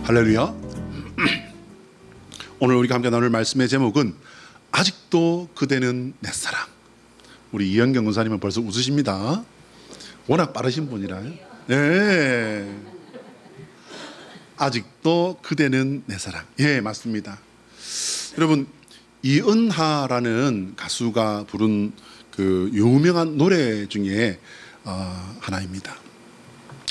할렐루야. 오늘 우리가 함께 나눌 말씀의 제목은 아직도 그대는 내 사랑. 우리 이현경 권사님은 벌써 웃으십니다. 워낙 빠르신 분이라. 네. 아직도 그대는 내 사랑. 예, 맞습니다. 여러분, 이은하라는 가수가 부른 그 유명한 노래 중에 하나입니다.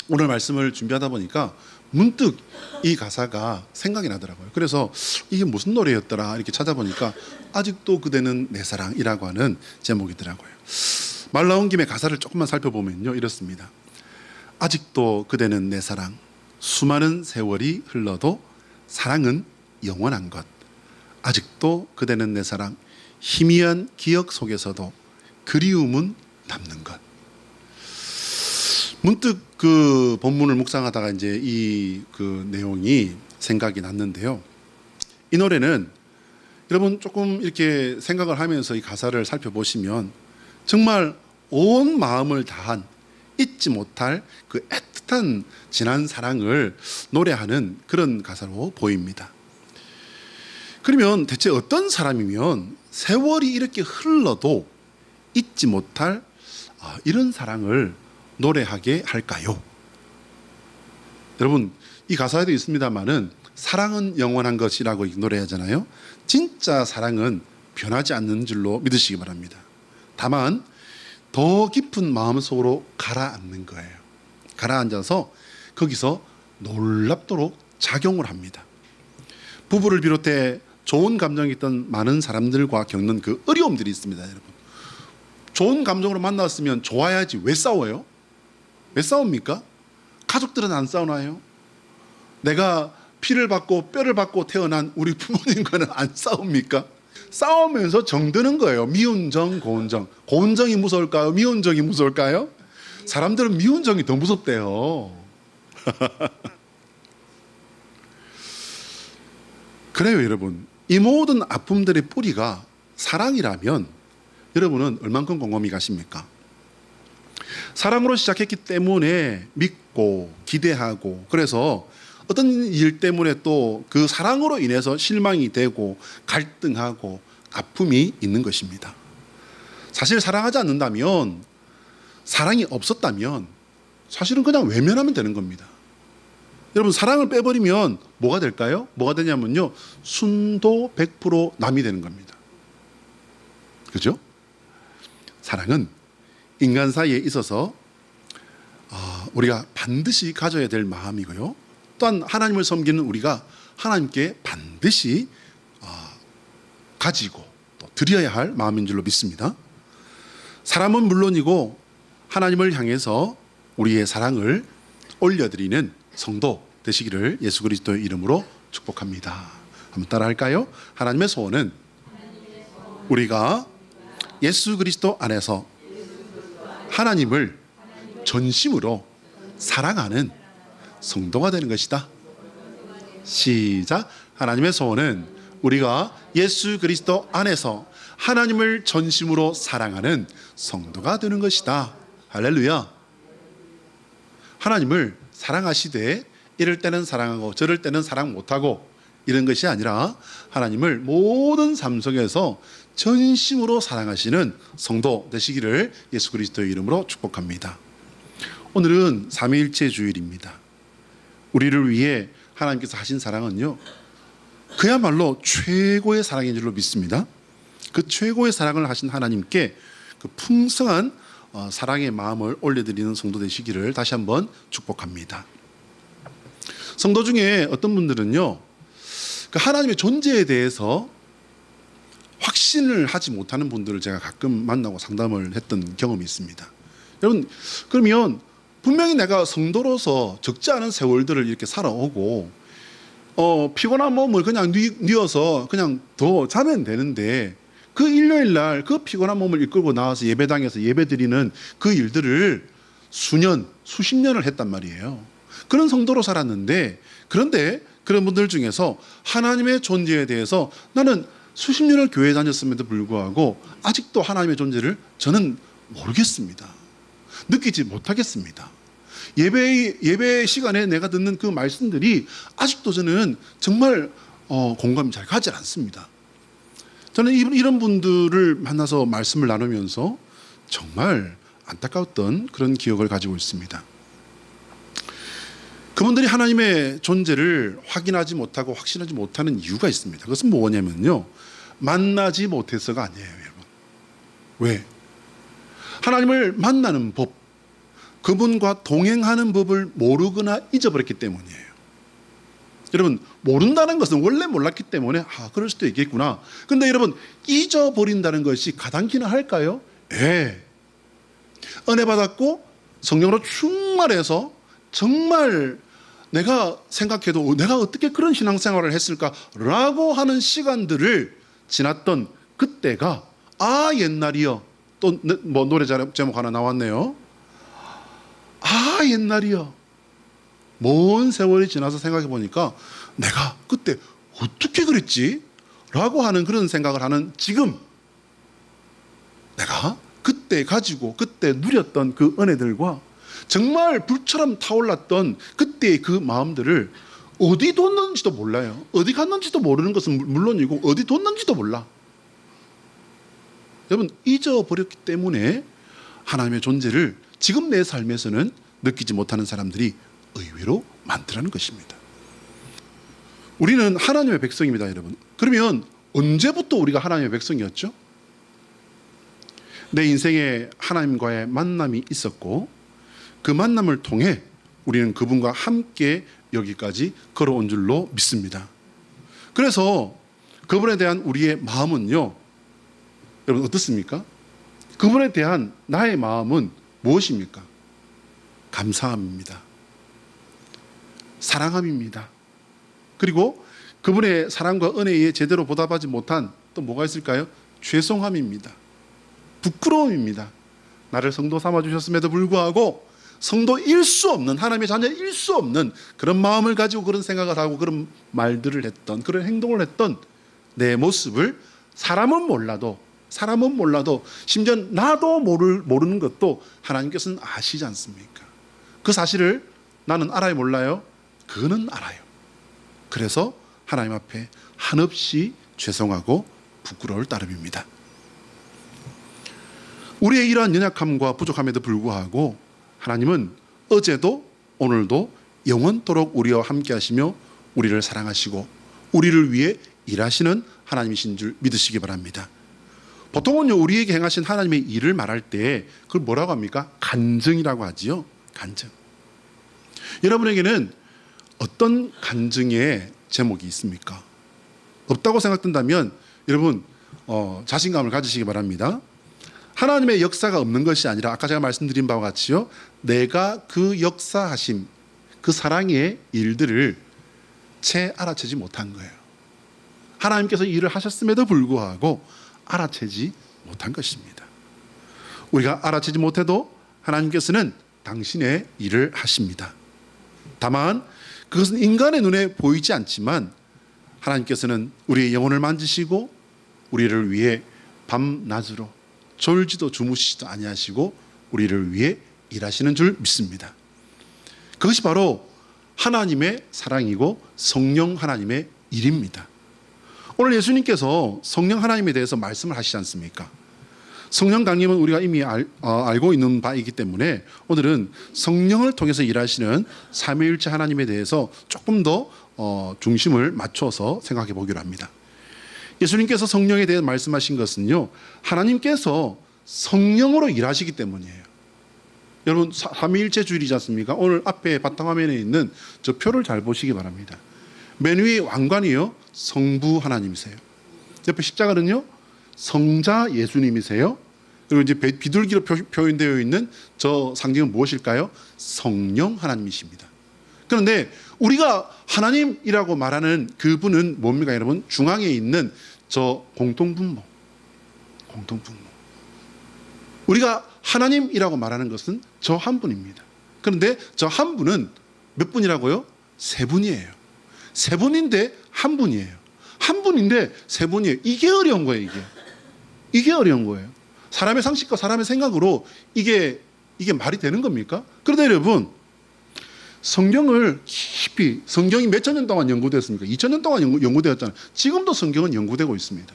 오늘 말씀을 준비하다 보니까 문득 이 가사가 생각이 나더라고요. 그래서 이게 무슨 노래였더라 이렇게 찾아보니까 아직도 그대는 내 사랑이라고 하는 제목이더라고요. 말 나온 김에 가사를 조금만 살펴보면요, 이렇습니다. 아직도 그대는 내 사랑, 수많은 세월이 흘러도 사랑은 영원한 것. 아직도 그대는 내 사랑, 희미한 기억 속에서도 그리움은 남는 것. 문득 그 본문을 묵상하다가 이제 이 그 내용이 생각이 났는데요. 이 노래는 여러분 조금 이렇게 생각을 하면서 이 가사를 살펴보시면 정말 온 마음을 다한 잊지 못할 그 애틋한 지난 사랑을 노래하는 그런 가사로 보입니다. 그러면 대체 어떤 사람이면 세월이 이렇게 흘러도 잊지 못할 이런 사랑을 노래하게 할까요? 여러분, 이 가사에도 있습니다만은 사랑은 영원한 것이라고 노래하잖아요. 진짜 사랑은 변하지 않는 줄로 믿으시기 바랍니다. 다만 더 깊은 마음속으로 가라앉는 거예요. 가라앉아서 거기서 놀랍도록 작용을 합니다. 부부를 비롯해 좋은 감정이 있던 많은 사람들과 겪는 그 어려움들이 있습니다, 여러분. 좋은 감정으로 만났으면 좋아야지 왜 싸워요? 왜 싸웁니까? 가족들은 안 싸우나요? 내가 피를 받고 뼈를 받고 태어난 우리 부모님과는 안 싸웁니까? 싸우면서 정드는 거예요. 미운 정, 고운 정. 고운 정이 무서울까요? 미운 정이 무서울까요? 사람들은 미운 정이 더 무섭대요. 그래요, 여러분. 이 모든 아픔들의 뿌리가 사랑이라면 여러분은 얼만큼 공감이 가십니까? 사랑으로 시작했기 때문에 믿고 기대하고, 그래서 어떤 일 때문에 또 그 사랑으로 인해서 실망이 되고 갈등하고 아픔이 있는 것입니다. 사실 사랑하지 않는다면, 사랑이 없었다면 사실은 그냥 외면하면 되는 겁니다. 여러분, 사랑을 빼버리면 뭐가 될까요? 뭐가 되냐면요, 순도 100% 남이 되는 겁니다. 그죠? 사랑은 인간 사이에 있어서 우리가 반드시 가져야 될 마음이고요. 또한 하나님을 섬기는 우리가 하나님께 반드시 가지고 또 드려야 할 마음인 줄로 믿습니다. 사람은 물론이고 하나님을 향해서 우리의 사랑을 올려드리는 성도 되시기를 예수 그리스도의 이름으로 축복합니다. 한번 따라 할까요? 하나님의 소원은 우리가 예수 그리스도 안에서 하나님을 전심으로 사랑하는 성도가 되는 것이다. 시작. 하나님의 소원은 우리가 예수 그리스도 안에서 하나님을 전심으로 사랑하는 성도가 되는 것이다. 할렐루야. 하나님을 사랑하시되 이럴 때는 사랑하고 저럴 때는 사랑 못하고 이런 것이 아니라 하나님을 모든 삶 속에서 전심으로 사랑하시는 성도 되시기를 예수 그리스도의 이름으로 축복합니다. 오늘은 삼위일체 주일입니다. 우리를 위해 하나님께서 하신 사랑은요, 그야말로 최고의 사랑인 줄로 믿습니다. 그 최고의 사랑을 하신 하나님께 그 풍성한 사랑의 마음을 올려드리는 성도 되시기를 다시 한번 축복합니다. 성도 중에 어떤 분들은요, 그 하나님의 존재에 대해서 확신을 하지 못하는 분들을 제가 가끔 만나고 상담을 했던 경험이 있습니다. 여러분, 그러면 분명히 내가 성도로서 적지 않은 세월들을 이렇게 살아오고 피곤한 몸을 그냥 뉘어서 그냥 더 자면 되는데, 그 일요일 날 그 피곤한 몸을 이끌고 나와서 예배당에서 예배드리는 그 일들을 수년, 수십 년을 했단 말이에요. 그런 성도로 살았는데, 그런데 그런 분들 중에서 하나님의 존재에 대해서 나는 수십 년을 교회 다녔음에도 불구하고 아직도 하나님의 존재를 저는 모르겠습니다. 느끼지 못하겠습니다. 예배 시간에 내가 듣는 그 말씀들이 아직도 저는 정말 공감이 잘 가지 않습니다. 저는 이런 분들을 만나서 말씀을 나누면서 정말 안타까웠던 그런 기억을 가지고 있습니다. 그분들이 하나님의 존재를 확인하지 못하고 확신하지 못하는 이유가 있습니다. 그것은 뭐냐면요, 만나지 못해서가 아니에요, 여러분. 왜? 하나님을 만나는 법, 그분과 동행하는 법을 모르거나 잊어버렸기 때문이에요. 여러분, 모른다는 것은 원래 몰랐기 때문에 그럴 수도 있겠구나. 근데 여러분, 잊어버린다는 것이 가당키나 할까요? 예. 은혜 받았고 성령으로 충만해서 정말 내가 생각해도 내가 어떻게 그런 신앙생활을 했을까라고 하는 시간들을 지났던 그때가 옛날이요. 또 뭐 노래 제목 하나 나왔네요. 옛날이요. 먼 세월이 지나서 생각해 보니까 내가 그때 어떻게 그랬지? 라고 하는 그런 생각을 하는 지금, 내가 그때 가지고 그때 누렸던 그 은혜들과 정말 불처럼 타올랐던 그때의 그 마음들을 어디 뒀는지도 몰라요. 어디 갔는지도 모르는 것은 물론이고 어디 뒀는지도 몰라. 여러분, 잊어버렸기 때문에 하나님의 존재를 지금 내 삶에서는 느끼지 못하는 사람들이 의외로 많더라는 것입니다. 우리는 하나님의 백성입니다, 여러분. 그러면 언제부터 우리가 하나님의 백성이었죠? 내 인생에 하나님과의 만남이 있었고 그 만남을 통해 우리는 그분과 함께 여기까지 걸어온 줄로 믿습니다. 그래서 그분에 대한 우리의 마음은요, 여러분 어떻습니까? 그분에 대한 나의 마음은 무엇입니까? 감사함입니다. 사랑함입니다. 그리고 그분의 사랑과 은혜에 제대로 보답하지 못한 또 뭐가 있을까요? 죄송함입니다. 부끄러움입니다. 나를 성도 삼아주셨음에도 불구하고 성도일 수 없는, 하나님의 자녀일 수 없는 그런 마음을 가지고 그런 생각을 하고 그런 말들을 했던, 그런 행동을 했던 내 모습을 사람은 몰라도 심지어 나도 모르는 것도 하나님께서는 아시지 않습니까? 그 사실을 나는 알아요, 몰라요? 그는 알아요. 그래서 하나님 앞에 한없이 죄송하고 부끄러울 따름입니다. 우리의 이러한 연약함과 부족함에도 불구하고 하나님은 어제도 오늘도 영원토록 우리와 함께 하시며 우리를 사랑하시고 우리를 위해 일하시는 하나님이신 줄 믿으시기 바랍니다. 보통은요, 우리에게 행하신 하나님의 일을 말할 때 그걸 뭐라고 합니까? 간증이라고 하지요. 간증. 여러분에게는 어떤 간증의 제목이 있습니까? 없다고 생각된다면 여러분 자신감을 가지시기 바랍니다. 하나님의 역사가 없는 것이 아니라 아까 제가 말씀드린 바와 같이요, 내가 그 역사하심, 그 사랑의 일들을 채 알아채지 못한 거예요. 하나님께서 일을 하셨음에도 불구하고 알아채지 못한 것입니다. 우리가 알아채지 못해도 하나님께서는 당신의 일을 하십니다. 다만 그것은 인간의 눈에 보이지 않지만 하나님께서는 우리의 영혼을 만지시고 우리를 위해 밤낮으로 졸지도 주무시지도 아니하시고 우리를 위해 일하시는 줄 믿습니다. 그것이 바로 하나님의 사랑이고 성령 하나님의 일입니다. 오늘 예수님께서 성령 하나님에 대해서 말씀을 하시지 않습니까? 성령 강림은 우리가 이미 알고 있는 바이기 때문에 오늘은 성령을 통해서 일하시는 삼위일체 하나님에 대해서 조금 더 중심을 맞춰서 생각해 보기로 합니다. 예수님께서 성령에 대해 말씀하신 것은요, 하나님께서 성령으로 일하시기 때문이에요. 여러분, 삼위일체주일이지 않습니까? 오늘 앞에 바탕화면에 있는 저 표를 잘 보시기 바랍니다. 맨 위에 왕관이요, 성부 하나님이세요. 옆에 십자가는요, 성자 예수님이세요. 그리고 이제 비둘기로 표현되어 있는 저 상징은 무엇일까요? 성령 하나님이십니다. 그런데 우리가 하나님이라고 말하는 그분은 뭡니까, 여러분? 중앙에 있는 저 공통분모. 우리가 하나님이라고 말하는 것은 저 한 분입니다. 그런데 저 한 분은 몇 분이라고요? 세 분이에요. 세 분인데 한 분이에요. 한 분인데 세 분이에요. 이게 어려운 거예요, 이게 어려운 거예요. 사람의 상식과 사람의 생각으로 이게 말이 되는 겁니까? 그런데 여러분, 성경을 깊이, 성경이 몇천 년 동안 연구됐습니까? 2000년 동안 연구되었잖아요. 지금도 성경은 연구되고 있습니다.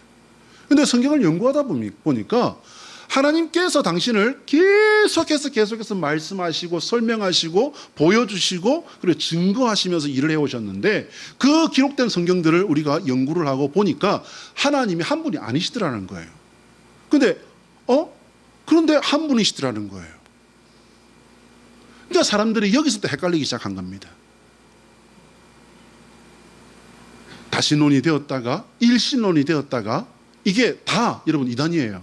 그런데 성경을 연구하다 보니까 하나님께서 당신을 계속해서 말씀하시고 설명하시고 보여주시고 그리고 증거하시면서 일을 해오셨는데, 그 기록된 성경들을 우리가 연구를 하고 보니까 하나님이 한 분이 아니시더라는 거예요. 그런데 한 분이시더라는 거예요. 그러니까 사람들이 여기서부터 헷갈리기 시작한 겁니다. 다신론이 되었다가 일신론이 되었다가, 이게 다 여러분 이단이에요.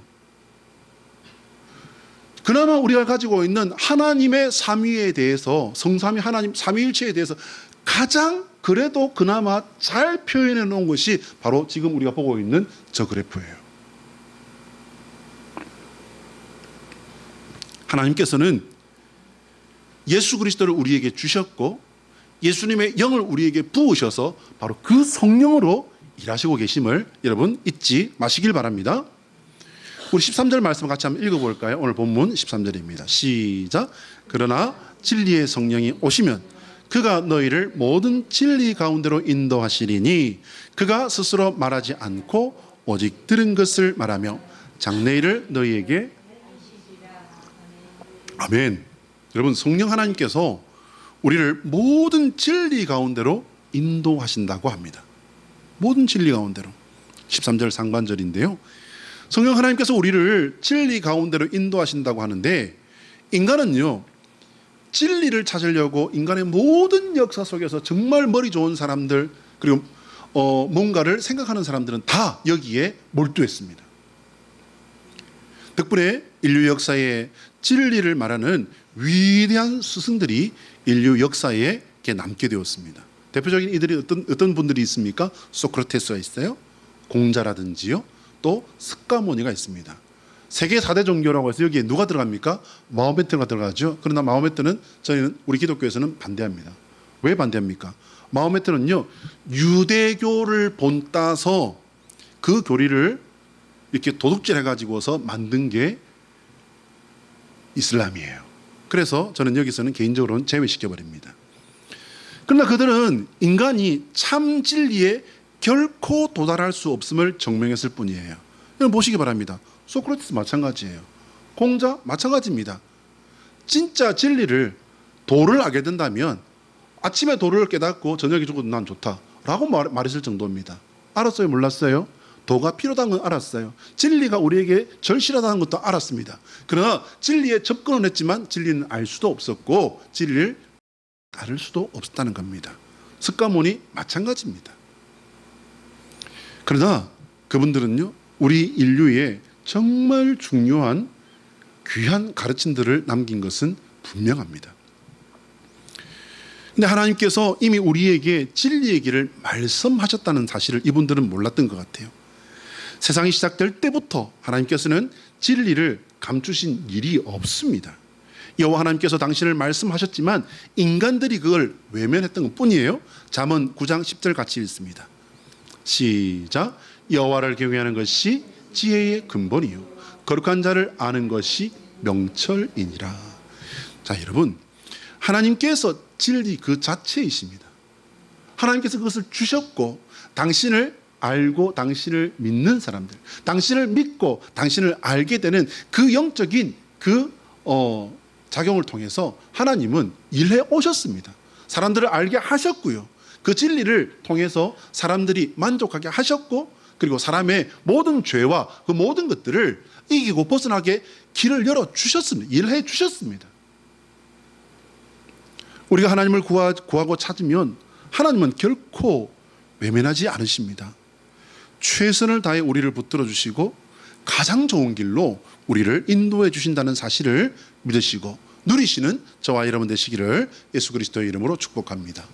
그나마 우리가 가지고 있는 하나님의 삼위에 대해서, 성삼위 하나님 삼위일체에 대해서 가장 그래도 그나마 잘 표현해 놓은 것이 바로 지금 우리가 보고 있는 저 그래프예요. 하나님께서는 예수 그리스도를 우리에게 주셨고 예수님의 영을 우리에게 부으셔서 바로 그 성령으로 일하시고 계심을 여러분 잊지 마시길 바랍니다. 우리 13절 말씀 같이 한번 읽어볼까요? 오늘 본문 13절입니다. 시작. 그러나 진리의 성령이 오시면 그가 너희를 모든 진리 가운데로 인도하시리니 그가 스스로 말하지 않고 오직 들은 것을 말하며 장래일을 너희에게. 아멘. 여러분, 성령 하나님께서 우리를 모든 진리 가운데로 인도하신다고 합니다. 모든 진리 가운데로. 13절 상반절인데요. 성령 하나님께서 우리를 진리 가운데로 인도하신다고 하는데, 인간은요 진리를 찾으려고 인간의 모든 역사 속에서 정말 머리 좋은 사람들, 그리고 뭔가를 생각하는 사람들은 다 여기에 몰두했습니다. 덕분에 인류 역사에 진리를 말하는 위대한 스승들이 인류 역사에 남게 되었습니다. 대표적인 이들이 어떤 분들이 있습니까? 소크라테스가 있어요. 공자라든지요. 또 스가모니가 있습니다. 세계 4대 종교라고 해서 여기에 누가 들어갑니까? 마호메트가 들어가죠. 그러나 마호메트는 저희는 우리 기독교에서는 반대합니다. 왜 반대합니까? 마호메트는요 유대교를 본따서 그 교리를 이렇게 도둑질해 가지고서 만든 게 이슬람이에요. 그래서 저는 여기서는 개인적으로는 제외시켜 버립니다. 그러나 그들은 인간이 참 진리에 결코 도달할 수 없음을 증명했을 뿐이에요. 여러분 보시기 바랍니다. 소크라테스 마찬가지예요. 공자 마찬가지입니다. 진짜 진리를, 도를 알게 된다면 아침에 도를 깨닫고 저녁에 죽어도 난 좋다 라고 말했을 정도입니다. 알았어요? 몰랐어요? 도가 필요하다는 건 알았어요. 진리가 우리에게 절실하다는 것도 알았습니다. 그러나 진리에 접근은 했지만 진리는 알 수도 없었고 진리를 따를 수도 없었다는 겁니다. 스가모니 마찬가지입니다. 그러나 그분들은요 우리 인류에 정말 중요한 귀한 가르침들을 남긴 것은 분명합니다. 근데 하나님께서 이미 우리에게 진리의 길을 말씀하셨다는 사실을 이분들은 몰랐던 것 같아요. 세상이 시작될 때부터 하나님께서는 진리를 감추신 일이 없습니다. 여호와 하나님께서 당신을 말씀하셨지만 인간들이 그걸 외면했던 것 뿐이에요. 잠언 9장 10절 같이 읽습니다. 시작. 여호와를 경외하는 것이 지혜의 근본이요 거룩한 자를 아는 것이 명철이니라. 자, 여러분, 하나님께서 진리 그 자체이십니다. 하나님께서 그것을 주셨고 당신을 알고 당신을 믿는 사람들, 당신을 믿고 당신을 알게 되는 그 영적인 그 작용을 통해서 하나님은 일해 오셨습니다. 사람들을 알게 하셨고요. 그 진리를 통해서 사람들이 만족하게 하셨고, 그리고 사람의 모든 죄와 그 모든 것들을 이기고 벗어나게 길을 열어주셨습니다. 일해 주셨습니다. 우리가 하나님을 구하고 찾으면 하나님은 결코 외면하지 않으십니다. 최선을 다해 우리를 붙들어 주시고 가장 좋은 길로 우리를 인도해 주신다는 사실을 믿으시고 누리시는 저와 여러분 되시기를 예수 그리스도의 이름으로 축복합니다.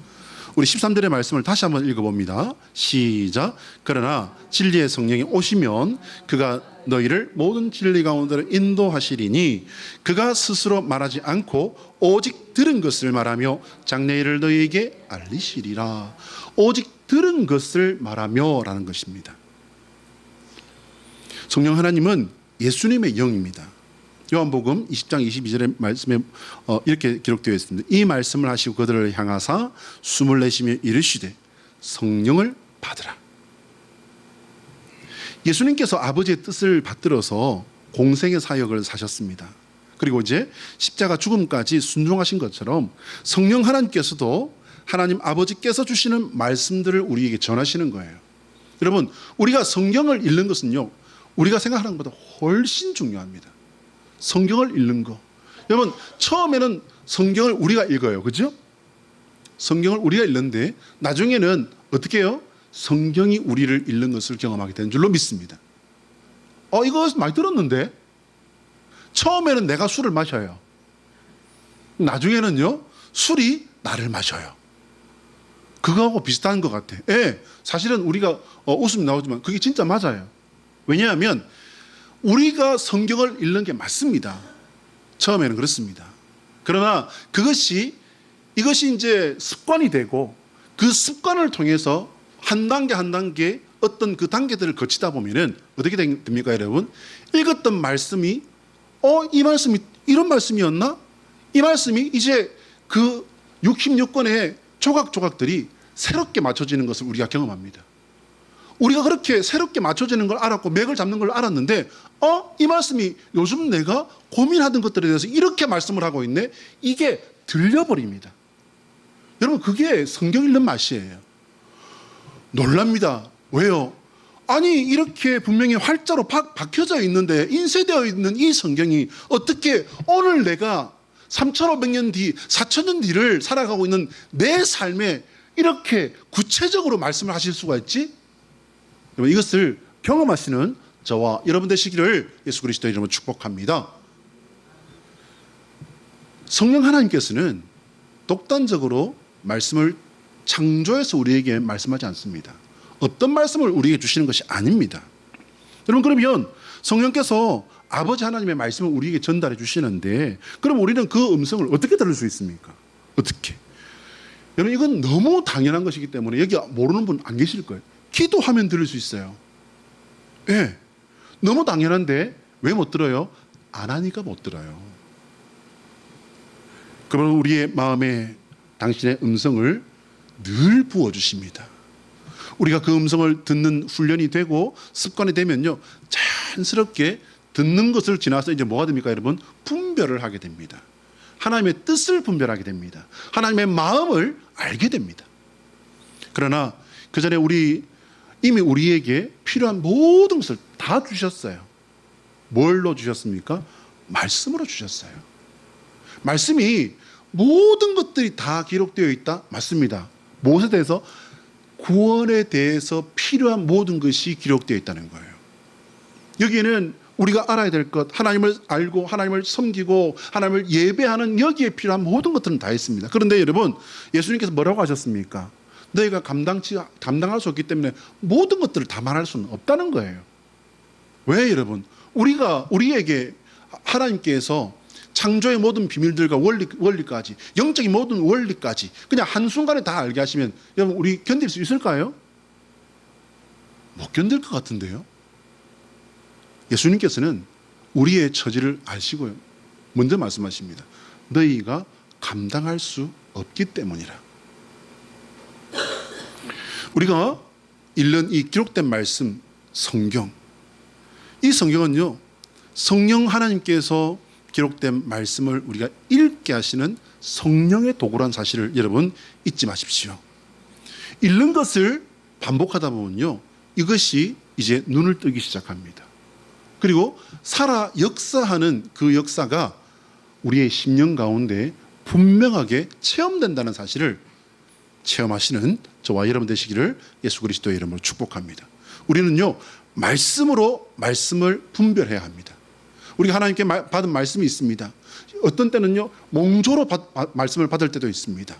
우리 13절의 말씀을 다시 한번 읽어봅니다. 시작. 그러나 진리의 성령이 오시면 그가 너희를 모든 진리 가운데로 인도하시리니 그가 스스로 말하지 않고 오직 들은 것을 말하며 장래일을 너희에게 알리시리라. 오직 들은 것을 말하며 라는 것입니다. 성령 하나님은 예수님의 영입니다. 요한복음 20장 22절의 말씀에 이렇게 기록되어 있습니다. 이 말씀을 하시고 그들을 향하사 숨을 내쉬며 이르시되 성령을 받으라. 예수님께서 아버지의 뜻을 받들어서 공생의 사역을 사셨습니다. 그리고 이제 십자가 죽음까지 순종하신 것처럼 성령 하나님께서도 하나님 아버지께서 주시는 말씀들을 우리에게 전하시는 거예요. 여러분, 우리가 성경을 읽는 것은요, 우리가 생각하는 것보다 훨씬 중요합니다. 성경을 읽는 거. 여러분, 처음에는 성경을 우리가 읽어요. 그죠? 성경을 우리가 읽는데 나중에는 어떻게 해요? 성경이 우리를 읽는 것을 경험하게 되는 줄로 믿습니다. 이거 많이 들었는데? 처음에는 내가 술을 마셔요. 나중에는요, 술이 나를 마셔요. 그거하고 비슷한 것 같아. 예, 사실은 우리가 웃음이 나오지만 그게 진짜 맞아요. 왜냐하면 우리가 성경을 읽는 게 맞습니다. 처음에는 그렇습니다. 그러나 이것이 이제 습관이 되고 그 습관을 통해서 한 단계 한 단계 어떤 그 단계들을 거치다 보면은 어떻게 됩니까, 여러분? 읽었던 말씀이 이 말씀이 이런 말씀이었나? 이 말씀이 이제 그 66권의 조각조각들이 새롭게 맞춰지는 것을 우리가 경험합니다. 우리가 그렇게 새롭게 맞춰지는 걸 알았고 맥을 잡는 걸 알았는데 이 말씀이 요즘 내가 고민하던 것들에 대해서 이렇게 말씀을 하고 있네. 이게 들려버립니다. 여러분, 그게 성경 읽는 맛이에요. 놀랍니다. 왜요? 아니, 이렇게 분명히 활자로 박혀져 있는데 인쇄되어 있는 이 성경이 어떻게 오늘 내가 3,500년 뒤, 4,000년 뒤를 살아가고 있는 내 삶에 이렇게 구체적으로 말씀을 하실 수가 있지? 여러분, 이것을 경험하시는 저와 여러분 되시기를 예수 그리스도의 이름으로 축복합니다. 성령 하나님께서는 독단적으로 말씀을 창조해서 우리에게 말씀하지 않습니다. 어떤 말씀을 우리에게 주시는 것이 아닙니다. 여러분, 그러면 성령께서 아버지 하나님의 말씀을 우리에게 전달해 주시는데 그럼 우리는 그 음성을 어떻게 들을 수 있습니까? 어떻게? 여러분, 이건 너무 당연한 것이기 때문에 여기 모르는 분 안 계실 거예요. 기도하면 들을 수 있어요. 예. 너무 당연한데 왜 못 들어요? 안 하니까 못 들어요. 그러면 우리의 마음에 당신의 음성을 늘 부어주십니다. 우리가 그 음성을 듣는 훈련이 되고 습관이 되면요, 자연스럽게 듣는 것을 지나서 이제 뭐가 됩니까, 여러분? 분별을 하게 됩니다. 하나님의 뜻을 분별하게 됩니다. 하나님의 마음을 알게 됩니다. 그러나 그 전에 이미 우리에게 필요한 모든 것을 다 주셨어요. 뭘로 주셨습니까? 말씀으로 주셨어요. 말씀이 모든 것들이 다 기록되어 있다? 맞습니다. 무엇에 대해서? 구원에 대해서 필요한 모든 것이 기록되어 있다는 거예요. 여기에는 우리가 알아야 될 것, 하나님을 알고 하나님을 섬기고 하나님을 예배하는 여기에 필요한 모든 것들은 다 있습니다. 그런데 여러분, 예수님께서 뭐라고 하셨습니까? 너희가 감당할 수 없기 때문에 모든 것들을 다 말할 수는 없다는 거예요. 왜, 여러분? 우리에게 하나님께서 창조의 모든 비밀들과 원리까지, 영적인 모든 원리까지 그냥 한순간에 다 알게 하시면 여러분, 우리 견딜 수 있을까요? 못 견딜 것 같은데요. 예수님께서는 우리의 처지를 아시고요, 먼저 말씀하십니다. 너희가 감당할 수 없기 때문이라. 우리가 읽는 이 기록된 말씀, 성경, 이 성경은요, 성령 하나님께서 기록된 말씀을 우리가 읽게 하시는 성령의 도구란 사실을 여러분 잊지 마십시오. 읽는 것을 반복하다 보면요, 이것이 이제 눈을 뜨기 시작합니다. 그리고 살아 역사하는 그 역사가 우리의 심령 가운데 분명하게 체험된다는 사실을 체험하시는 저와 여러분 되시기를 예수 그리스도의 이름으로 축복합니다. 우리는요, 말씀으로 말씀을 분별해야 합니다. 우리가 하나님께 받은 말씀이 있습니다. 어떤 때는요, 몽조로 말씀을 받을 때도 있습니다.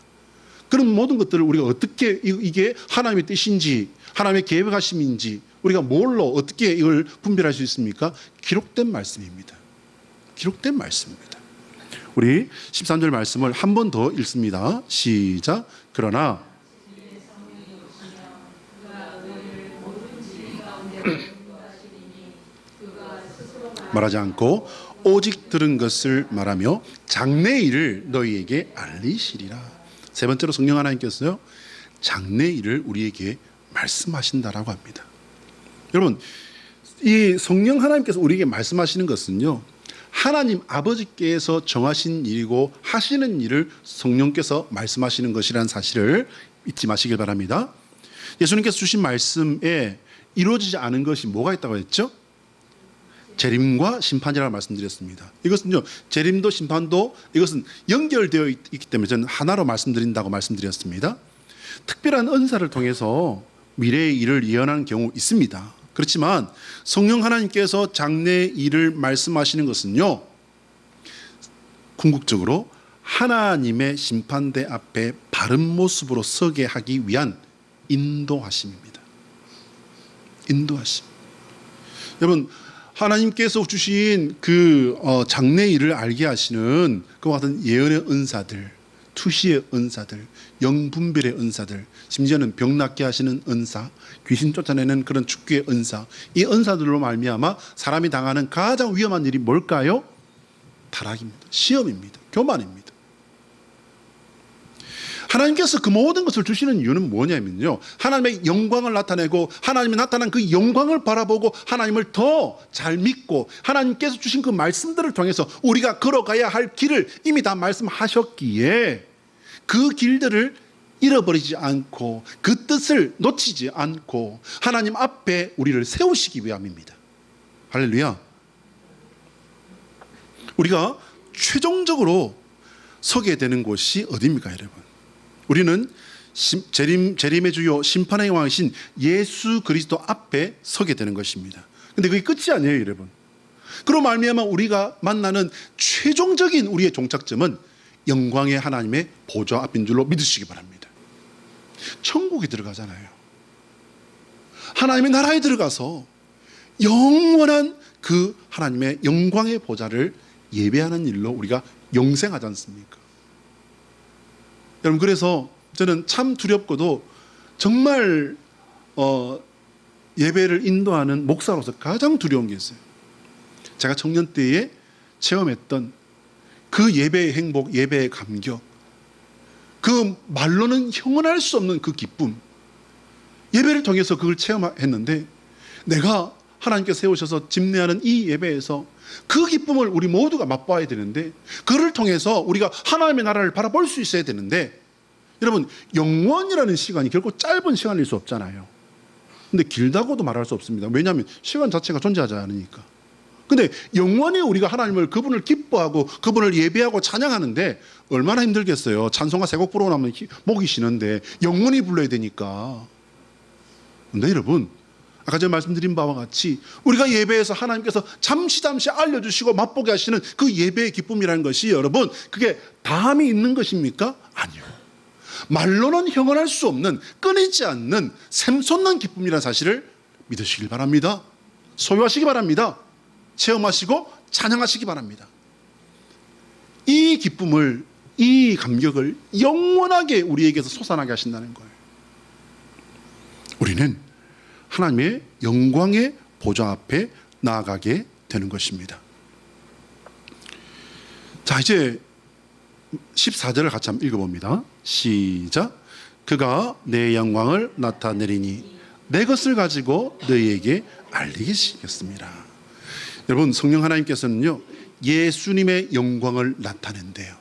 그런 모든 것들을 우리가 어떻게 이게 하나님의 뜻인지, 하나님의 계획하심인지 우리가 뭘로 어떻게 이걸 분별할 수 있습니까? 기록된 말씀입니다. 기록된 말씀입니다. 우리 13절 말씀을 한 번 더 읽습니다. 시작. 그러나 말하지 않고 오직 들은 것을 말하며 장래 일을 너희에게 알리시리라. 세 번째로 성령 하나님께서요, 장래 일을 우리에게 말씀하신다라고 합니다. 여러분, 이 성령 하나님께서 우리에게 말씀하시는 것은요, 하나님 아버지께서 정하신 일이고 하시는 일을 성령께서 말씀하시는 것이라는 사실을 잊지 마시길 바랍니다. 예수님께서 주신 말씀에 이루어지지 않은 것이 뭐가 있다고 했죠? 재림과 심판이라고 말씀드렸습니다. 이것은요, 재림도 심판도 이것은 연결되어 있기 때문에 저는 하나로 말씀드린다고 말씀드렸습니다. 특별한 은사를 통해서 미래의 일을 예언하는 경우 있습니다. 그렇지만 성령 하나님께서 장래의 일을 말씀하시는 것은요, 궁극적으로 하나님의 심판대 앞에 바른 모습으로 서게 하기 위한 인도하심입니다. 인도하심. 여러분, 하나님께서 주신 그 장래 일을 알게 하시는 그와 같은 예언의 은사들, 투시의 은사들, 영분별의 은사들, 심지어는 병 낫게 하시는 은사, 귀신 쫓아내는 그런 축구의 은사, 이 은사들로 말미암아 사람이 당하는 가장 위험한 일이 뭘까요? 타락입니다. 시험입니다. 교만입니다. 하나님께서 그 모든 것을 주시는 이유는 뭐냐면요, 하나님의 영광을 나타내고 하나님이 나타난 그 영광을 바라보고 하나님을 더 잘 믿고 하나님께서 주신 그 말씀들을 통해서 우리가 걸어가야 할 길을 이미 다 말씀하셨기에 그 길들을 잃어버리지 않고 그 뜻을 놓치지 않고 하나님 앞에 우리를 세우시기 위함입니다. 할렐루야. 우리가 최종적으로 서게 되는 곳이 어디입니까, 여러분? 우리는 재림의 주요 심판의 왕이신 예수 그리스도 앞에 서게 되는 것입니다. 근데 그게 끝이 아니에요, 여러분. 그로 말미암아 우리가 만나는 최종적인 우리의 종착점은 영광의 하나님의 보좌 앞인 줄로 믿으시기 바랍니다. 천국에 들어가잖아요. 하나님의 나라에 들어가서 영원한 그 하나님의 영광의 보좌를 예배하는 일로 우리가 영생하지 않습니까? 여러분, 그래서 저는 참 두렵고도 정말 예배를 인도하는 목사로서 가장 두려운 게 있어요. 제가 청년 때에 체험했던 그 예배의 행복, 예배의 감격, 그 말로는 형언할 수 없는 그 기쁨, 예배를 통해서 그걸 체험했는데 내가 하나님께서 세우셔서 집례하는 이 예배에서 그 기쁨을 우리 모두가 맛봐야 되는데, 그를 통해서 우리가 하나님의 나라를 바라볼 수 있어야 되는데, 여러분, 영원이라는 시간이 결코 짧은 시간일 수 없잖아요. 근데 길다고도 말할 수 없습니다. 왜냐하면 시간 자체가 존재하지 않으니까. 근데 영원히 우리가 하나님을, 그분을 기뻐하고 그분을 예배하고 찬양하는데 얼마나 힘들겠어요. 찬송가 세 곡 부르고 나면 목이 쉬는데 영원히 불러야 되니까. 근데 여러분, 아까 제가 말씀드린 바와 같이 우리가 예배에서 하나님께서 잠시 알려주시고 맛보게 하시는 그 예배의 기쁨이라는 것이, 여러분, 그게 다함이 있는 것입니까? 아니요. 말로는 형언할 수 없는, 끊이지 않는 샘솟는 기쁨이라는 사실을 믿으시길 바랍니다. 소유하시기 바랍니다. 체험하시고 찬양하시기 바랍니다. 이 기쁨을, 이 감격을 영원하게 우리에게서 솟아나게 하신다는 거예요. 우리는 하나님의 영광의 보좌 앞에 나아가게 되는 것입니다. 자, 이제 14절을 같이 한번 읽어봅니다. 시작. 그가 내 영광을 나타내리니 내 것을 가지고 너희에게 알리시겠습니다. 여러분, 성령 하나님께서는요, 예수님의 영광을 나타낸대요.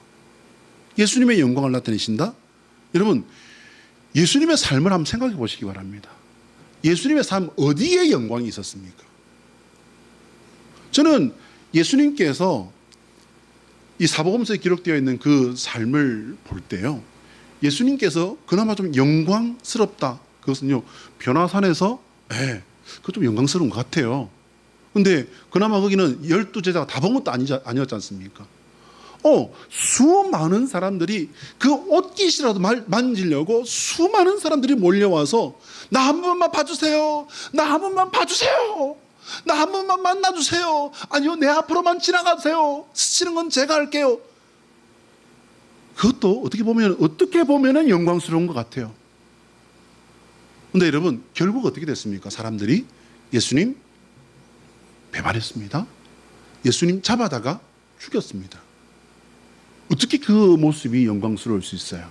예수님의 영광을 나타내신다? 여러분, 예수님의 삶을 한번 생각해 보시기 바랍니다. 예수님의 삶 어디에 영광이 있었습니까? 저는 예수님께서 이 사복음서에 기록되어 있는 그 삶을 볼 때요, 예수님께서 그나마 좀 영광스럽다, 그것은요, 변화산에서 그것 좀 영광스러운 것 같아요. 근데 그나마 거기는 12제자가 다 본 것도 아니었지 않습니까? 수많은 사람들이 그 옷깃이라도 만지려고 수많은 사람들이 몰려와서 나 한 번만 봐주세요. 나 한 번만 봐주세요. 나 한 번만 만나주세요. 아니요, 내 앞으로만 지나가세요. 스치는 건 제가 할게요. 그것도 어떻게 보면 영광스러운 것 같아요. 근데 여러분, 결국 어떻게 됐습니까? 사람들이 예수님 배반했습니다. 예수님 잡아다가 죽였습니다. 어떻게 그 모습이 영광스러울 수 있어요?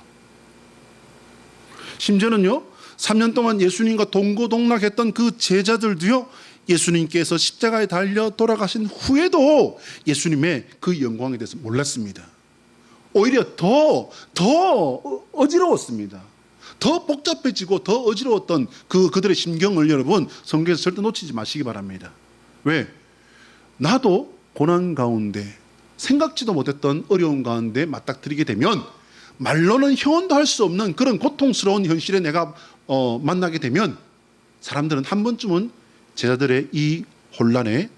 심지어는요, 3년 동안 예수님과 동고동락했던 그 제자들도요, 예수님께서 십자가에 달려 돌아가신 후에도 예수님의 그 영광에 대해서 몰랐습니다. 오히려 더 어지러웠습니다. 더 복잡해지고 더 어지러웠던 그들의 심경을 여러분 성경에서 절대 놓치지 마시기 바랍니다. 왜? 나도 고난 가운데 생각지도 못했던 어려운 가운데 맞닥뜨리게 되면 말로는 형언도 할 수 없는 그런 고통스러운 현실에 내가 만나게 되면 사람들은 한 번쯤은 제자들의 이 혼란에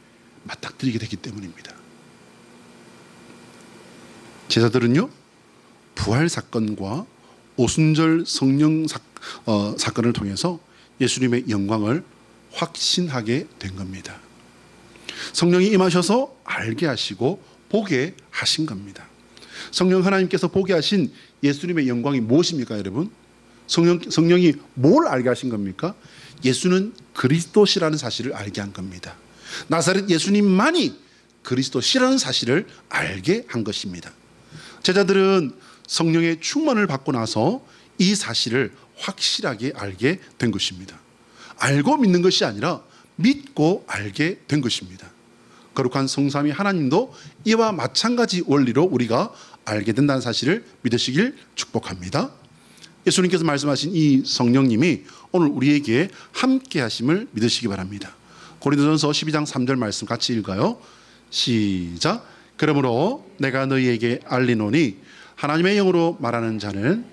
맞닥뜨리게 되기 때문입니다. 제자들은요, 부활 사건과 오순절 성령 사건을 통해서 예수님의 영광을 확신하게 된 겁니다. 성령이 임하셔서 알게 하시고 보게 하신 겁니다. 성령 하나님께서 보게 하신 예수님의 영광이 무엇입니까, 여러분? 성령이 뭘 알게 하신 겁니까? 예수는 그리스도시라는 사실을 알게 한 겁니다. 나사렛 예수님만이 그리스도시라는 사실을 알게 한 것입니다. 제자들은 성령의 충만을 받고 나서 이 사실을 확실하게 알게 된 것입니다. 알고 믿는 것이 아니라 믿고 알게 된 것입니다. 거룩한 성삼위 하나님도 이와 마찬가지 원리로 우리가 알게 된다는 사실을 믿으시길 축복합니다. 예수님께서 말씀하신 이 성령님이 오늘 우리에게 함께 하심을 믿으시기 바랍니다. 고린도전서 12장 3절 말씀 같이 읽어요. 시작. 그러므로 내가 너희에게 알리노니 하나님의 영으로 말하는 자는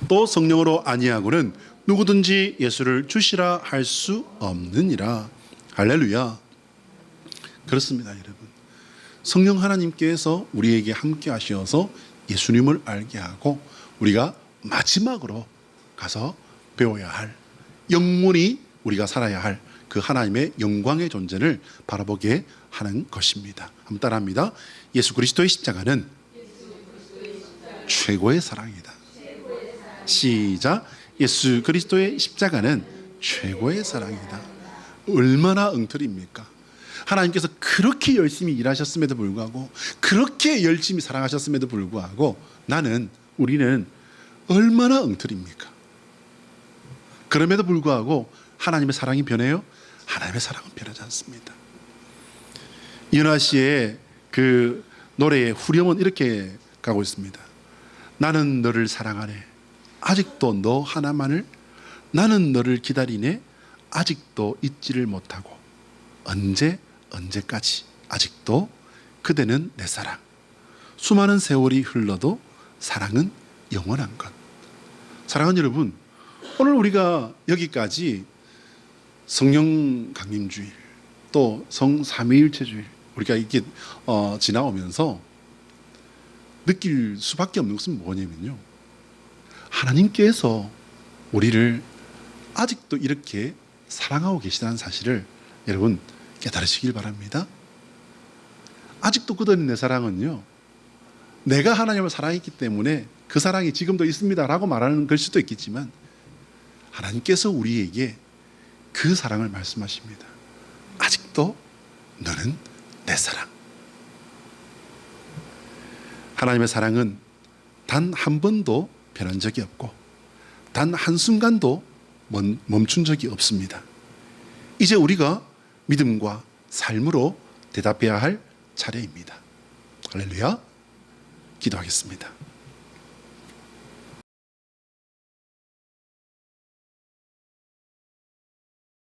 또 성령으로 아니하고는 누구든지 예수를 주시라 할 수 없느니라. 할렐루야. 그렇습니다, 여러분. 성령 하나님께서 우리에게 함께 하셔서 예수님을 알게 하고 우리가 마지막으로 가서 배워야 할, 영원히 우리가 살아야 할 그 하나님의 영광의 존재를 바라보게 하는 것입니다. 한번 따라합니다. 예수 그리스도의 십자가는 최고의 사랑이다. 시작. 예수 그리스도의 십자가는 최고의 사랑이다. 얼마나 엉터리입니까? 하나님께서 그렇게 열심히 일하셨음에도 불구하고, 그렇게 열심히 사랑하셨음에도 불구하고 우리는 얼마나 엉터리입니까? 그럼에도 불구하고 하나님의 사랑이 변해요? 하나님의 사랑은 변하지 않습니다. 이은하 씨의 그 노래의 후렴은 이렇게 가고 있습니다. 나는 너를 사랑하네. 아직도 너 하나만을. 나는 너를 기다리네. 아직도 잊지를 못하고. 언제까지 아직도 그대는 내 사랑. 수많은 세월이 흘러도 사랑은 영원한 것. 사랑하는 여러분, 오늘 우리가 여기까지 성령 강림주일, 또 성삼위일체주일 우리가 이렇게 지나오면서 느낄 수밖에 없는 것은 뭐냐면요, 하나님께서 우리를 아직도 이렇게 사랑하고 계시다는 사실을 여러분 깨달으시길 바랍니다. 아직도 그대는 내 사랑은요, 내가 하나님을 사랑했기 때문에 그 사랑이 지금도 있습니다 라고 말하는 걸 수도 있겠지만, 하나님께서 우리에게 그 사랑을 말씀하십니다. 아직도 너는 내 사랑. 하나님의 사랑은 단 한 번도 변한 적이 없고 단 한순간도 멈춘 적이 없습니다. 이제 우리가 믿음과 삶으로 대답해야 할 차례입니다. 할렐루야. 기도하겠습니다.